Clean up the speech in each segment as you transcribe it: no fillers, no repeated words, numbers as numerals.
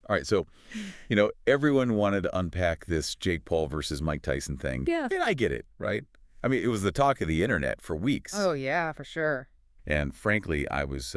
All right, so, everyone wanted to unpack this Jake Paul versus Mike Tyson thing. Yeah. And I get it, right? I mean, it was the talk of the internet for weeks. Oh, yeah, for sure. And frankly, I was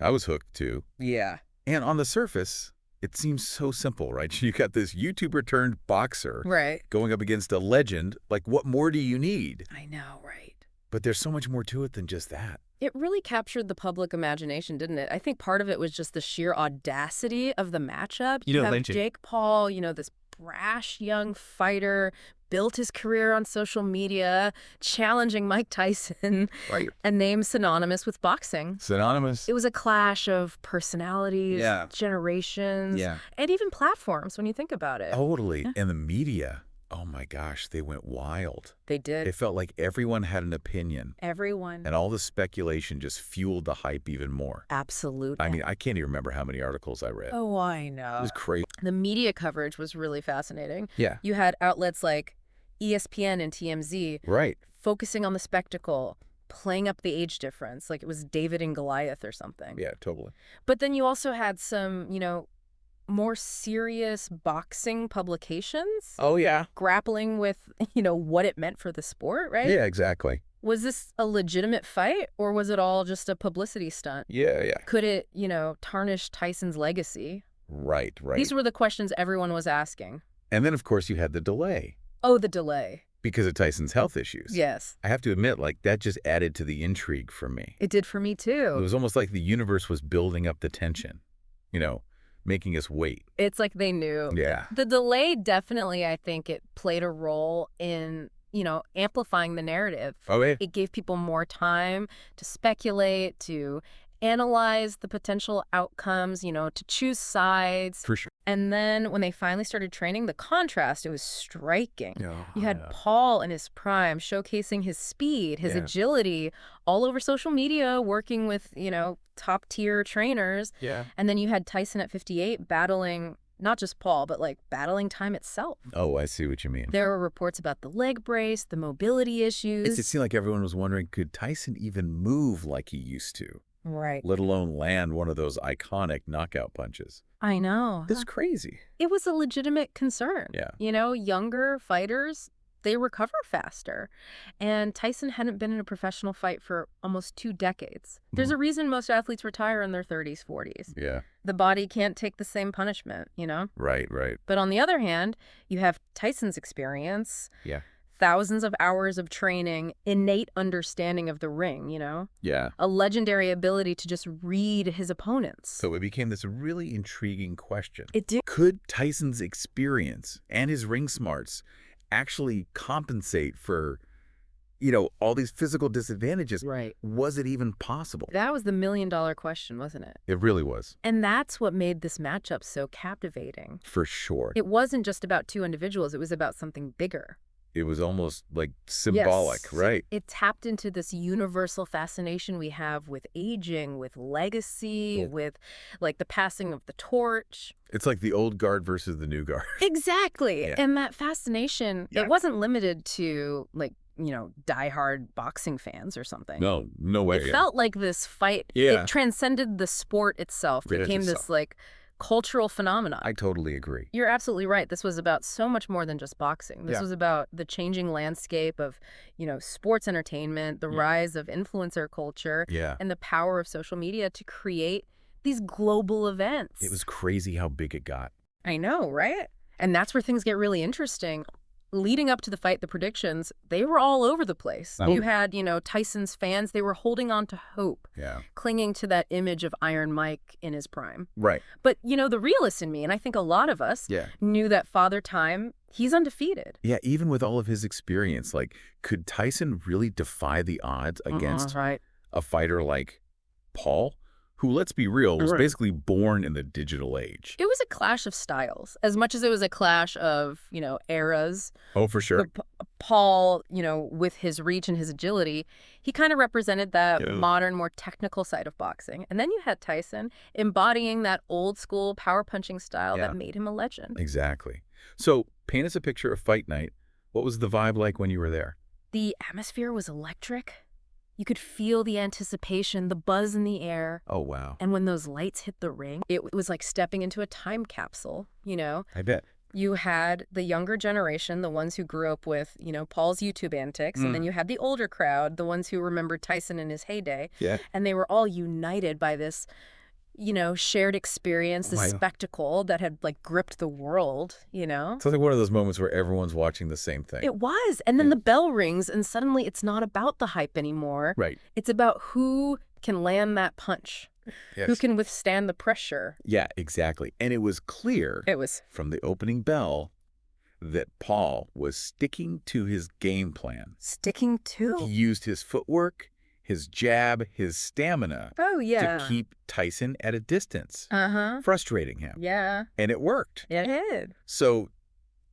hooked too. Yeah. And on the surface, it seems so simple, right? You got this YouTuber turned boxer Right. going up against a legend. Like, what more do you need? I know, right. But there's so much more to it than just that. It really captured the public imagination, didn't it? I think part of it was just the sheer audacity of the matchup. You know, have lynching. Jake Paul, this brash young fighter, built his career on social media, challenging Mike Tyson, Right. a name synonymous with boxing. Synonymous. It was a clash of personalities, Yeah. generations, Yeah. and even platforms when you think about it. Totally. And the media, oh my gosh, they went wild. They did. It felt like everyone had an opinion. Everyone. And all the speculation just fueled the hype even more. Absolutely. I mean, I can't even remember how many articles I read. Oh, I know. It was crazy. The media coverage was really fascinating. Yeah. You had outlets like ESPN and TMZ Right. focusing on the spectacle, playing up the age difference, like it was David and Goliath or something. Yeah, totally. But then you also had some, more serious boxing publications Oh, yeah. grappling with, what it meant for the sport, right? Yeah, exactly. Was this a legitimate fight or was it all just a publicity stunt? Yeah. Could it, tarnish Tyson's legacy? Right. These were the questions everyone was asking. And then, of course, you had the delay Oh, the delay. because of Tyson's health issues. Yes. I have to admit, that just added to the intrigue for me. It did for me It too. was almost like the universe was building up the tension, making us wait. It's like they knew. Yeah. The delay definitely, I think it played a role in, amplifying the narrative. Oh, yeah. It gave people more time to speculate, to analyze the potential outcomes, to choose sides. For sure. And then when they finally started training, the contrast, it was striking. Oh, You had Paul in his prime showcasing his speed, his Yeah. agility, all over social media, working with, top-tier trainers. Yeah. And then you had Tyson at 58 battling, not just Paul, but battling time itself. Oh, I see what you mean. There were reports about the leg brace, the mobility issues. It seemed like everyone was wondering, could Tyson even move like he used to, Right. let alone land one of those iconic knockout punches? I know. This is crazy. It was a legitimate concern. Yeah. Younger fighters, they recover faster. And Tyson hadn't been in a professional fight for almost 2 decades. There's a reason most athletes retire in their 30s, 40s. Yeah. The body can't take the same punishment, Right. But on the other hand, you have Tyson's experience, Yeah. thousands of hours of training, innate understanding of the ring, Yeah. a legendary ability to just read his opponents. So it became this really intriguing question. It did. Could Tyson's experience and his ring smarts actually compensate for, all these physical disadvantages? Right. Was it even possible? That was the million-dollar question, wasn't it? It really was. And that's what made this matchup so captivating. For sure. It wasn't just about 2 individuals. It was about something bigger. It was almost like symbolic, Yes. right? It tapped into this universal fascination we have with aging, with legacy, with the passing of the torch. It's like the old guard versus the new guard. Exactly. Yeah. And that fascination, Yeah. it wasn't limited to diehard boxing fans or something. No way. It felt like this fight, Yeah. it transcended the sport itself. It It became this cultural phenomenon. I totally agree. You're absolutely right. This was about so much more than just boxing. This Yeah. was about the changing landscape of, sports entertainment, the rise of influencer culture, Yeah. and the power of social media to create these global events. It was crazy how big it got. I know, right? And that's where things get really interesting. Leading up to the fight, the predictions, they were all over the place. Oh. You had, Tyson's fans, they were holding on to hope, Yeah. clinging to that image of Iron Mike in his prime. Right. But, the realist in me, and I think a lot of us Yeah. knew that Father Time, he's undefeated. Yeah, even with all of his experience, could Tyson really defy the odds against Right. a fighter like Paul, who, let's be real, was Right. basically born in the digital age? It was a clash of styles, as much as it was a clash of, eras. Oh, for sure. Paul, with his reach and his agility, he kind of represented that Yeah. modern, more technical side of boxing. And then you had Tyson embodying that old school power punching style Yeah. that made him a legend. Exactly. So paint us a picture of fight night. What was the vibe like when you were there? The atmosphere was electric. You could feel the anticipation, the buzz in the air. Oh, wow. And when those lights hit the ring, it was like stepping into a time capsule, you know? I bet. You had the younger generation, the ones who grew up with, Paul's YouTube antics, and then you had the older crowd, the ones who remembered Tyson in his heyday. Yeah. And they were all united by this, shared experience, this Wow. spectacle that had, like, gripped the world, It's like one of those moments where everyone's watching the same thing. It was. And then the bell rings, and suddenly it's not about the hype anymore. Right. It's about who can land that punch. Yes. Who can withstand the pressure? Yeah, exactly. And it was clear from the opening bell that Paul was sticking to his game plan. Sticking He to? used his footwork, his jab, his stamina Oh, yeah. to keep Tyson at a distance, Uh-huh. frustrating him. Yeah. And it worked. It did. So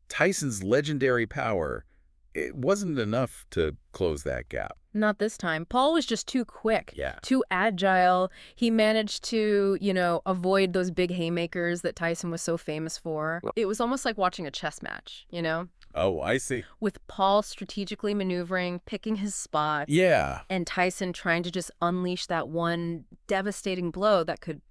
Tyson's legendary power, it wasn't enough to close that gap. Not this time. Paul was just too quick. Yeah. Too agile. He managed to, avoid those big haymakers that Tyson was so famous for. It was almost like watching a chess match, Oh, I see. with Paul strategically maneuvering, picking his spots. Yeah. And Tyson trying to just unleash that one devastating blow that could,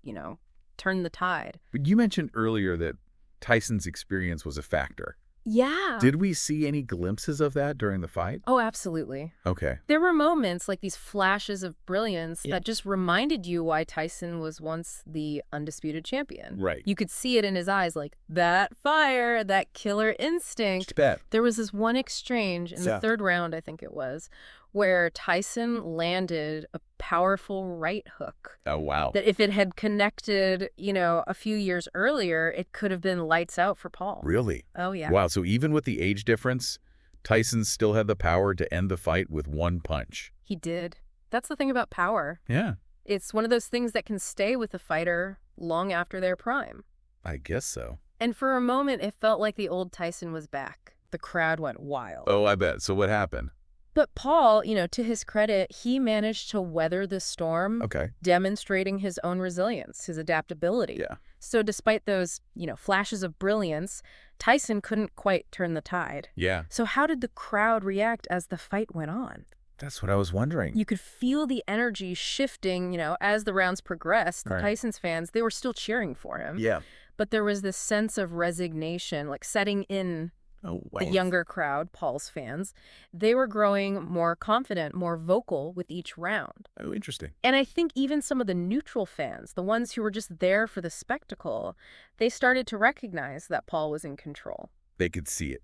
turn the tide. But you mentioned earlier that Tyson's experience was a factor. Yeah. Did we see any glimpses of that during the fight? Oh, absolutely. Okay. There were moments like these flashes of brilliance Yeah. that just reminded you why Tyson was once the undisputed champion. Right. You could see it in his eyes, like that fire, that killer instinct. Bet. There was this one exchange in the Yeah. third round, I think it was, where Tyson landed a powerful right hook. Oh, wow. That if it had connected, a few years earlier, it could have been lights out for Paul. Really? Oh, yeah. Wow. So even with the age difference, Tyson still had the power to end the fight with one punch. He did. That's the thing about power. Yeah, It's one of those things that can stay with a fighter long after their prime. I guess so. And for a moment, it felt like the old Tyson was back. The crowd went wild. Oh, I bet. So what happened? But Paul, to his credit, he managed to weather the storm, Okay. demonstrating his own resilience, his adaptability. Yeah. So despite those, flashes of brilliance, Tyson couldn't quite turn the tide. Yeah. So how did the crowd react as the fight went on? That's what I was wondering. You could feel the energy shifting, as the rounds progressed. Right. Tyson's fans, they were still cheering for him. Yeah. But there was this sense of resignation, like setting in Oh, wow. the younger crowd, Paul's fans. They were growing more confident, more vocal with each round. Oh, interesting. And I think even some of the neutral fans, the ones who were just there for the spectacle, they started to recognize that Paul was in control. They could see it,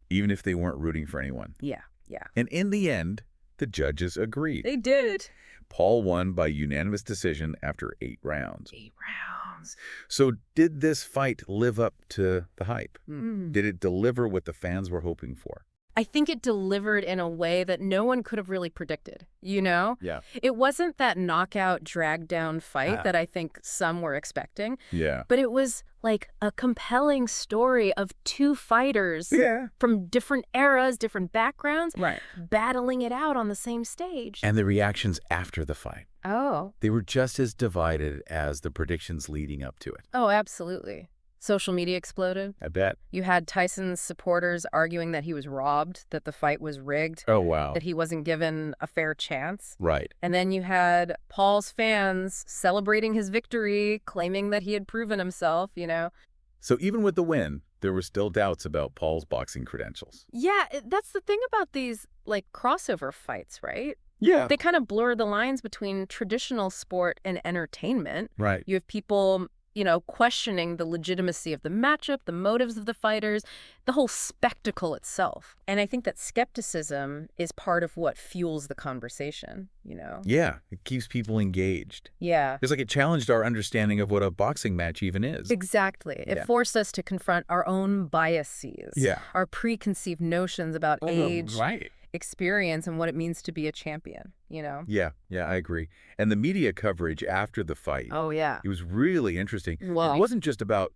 even if they weren't rooting for anyone. Yeah. And in the end, the judges agreed. They did. Paul won by unanimous decision after 8 rounds. 8 rounds. So did this fight live up to the hype? Mm. Did it deliver what the fans were hoping for? I think it delivered in a way that no one could have really predicted, Yeah. It wasn't that knockout, drag-down fight Ah. that I think some were expecting, Yeah. but it was like a compelling story of two fighters Yeah. from different eras, different backgrounds, Right. battling it out on the same stage. And the reactions after the fight, Oh. they were just as divided as the predictions leading up to it. Oh, absolutely. Social media exploded. I bet. You had Tyson's supporters arguing that he was robbed, that the fight was rigged, Oh, wow. that he wasn't given a fair chance. Right. And then you had Paul's fans celebrating his victory, claiming that he had proven himself, So even with the win, there were still doubts about Paul's boxing credentials. Yeah, that's the thing about these, like, crossover fights, right? Yeah. They kind of blur the lines between traditional sport and entertainment. Right. You have people, questioning the legitimacy of the matchup, the motives of the fighters, the whole spectacle itself. And I think that skepticism is part of what fuels the conversation, Yeah. It keeps people engaged. Yeah. It's like it challenged our understanding of what a boxing match even is. Exactly. It Yeah. forced us to confront our own biases, Yeah. our preconceived notions about age, Right. experience, and what it means to be a champion, Yeah. Yeah, I agree. And the media coverage after the fight, Oh, yeah. it was really interesting. Well- It wasn't just about,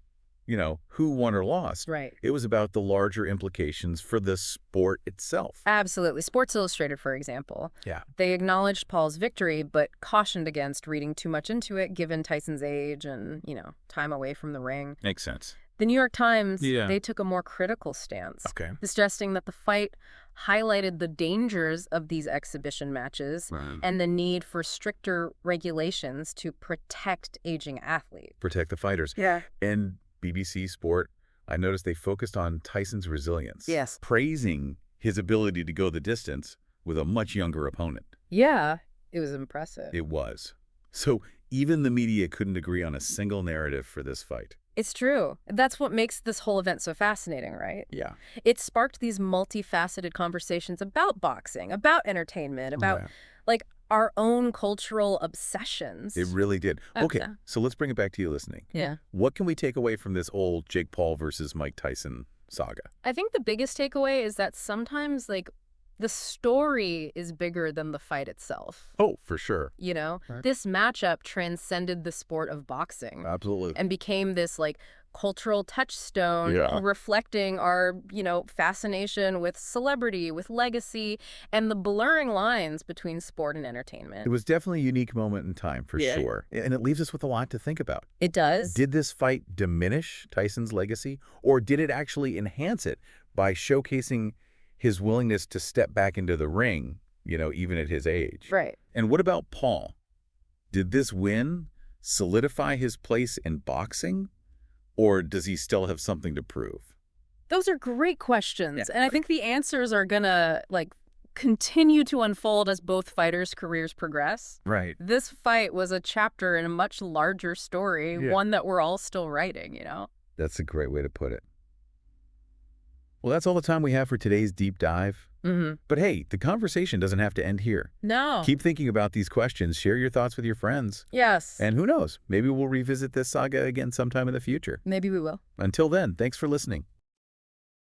who won or lost. Right. It was about the larger implications for the sport itself. Absolutely. Sports Illustrated, for example. Yeah. They acknowledged Paul's victory, but cautioned against reading too much into it, given Tyson's age and, time away from the ring. Makes sense. The New York Times, Yeah. they took a more critical stance, Okay. suggesting that the fight highlighted the dangers of these exhibition matches Right. and the need for stricter regulations to protect aging athletes. Protect the fighters. Yeah. And BBC Sport, I noticed they focused on Tyson's resilience. Yes. Praising his ability to go the distance with a much younger opponent. Yeah, it was impressive. It was. So even the media couldn't agree on a single narrative for this fight. It's true. That's what makes this whole event so fascinating, right? Yeah. It sparked these multifaceted conversations about boxing, about entertainment, about, Yeah. like, our own cultural obsessions. It really did. Okay, Yeah. so let's bring it back to you listening. Yeah. What can we take away from this old Jake Paul versus Mike Tyson saga? I think the biggest takeaway is that sometimes, like, the story is bigger than the fight itself. Oh, for sure. You know, Right. this matchup transcended the sport of boxing Absolutely. and became this, like, cultural touchstone Yeah. reflecting our, fascination with celebrity, with legacy, and the blurring lines between sport and entertainment. It was definitely a unique moment in time, for Yeah. sure. And it leaves us with a lot to think about. It does. Did this fight diminish Tyson's legacy, or did it actually enhance it by showcasing his willingness to step back into the ring, even at his age? Right. And what about Paul? Did this win solidify his place in boxing, or does he still have something to prove? Those are great questions. Yeah. And I think the answers are going to, continue to unfold as both fighters' careers progress. Right. This fight was a chapter in a much larger story, Yeah. one that we're all still writing. That's a great way to put it. Well, that's all the time we have for today's deep dive. Mm-hmm. But hey, the conversation doesn't have to end here. No. Keep thinking about these questions, share your thoughts with your friends, Yes. and who knows, maybe we'll revisit this saga again sometime in the future. Maybe we will. Until then, thanks for listening.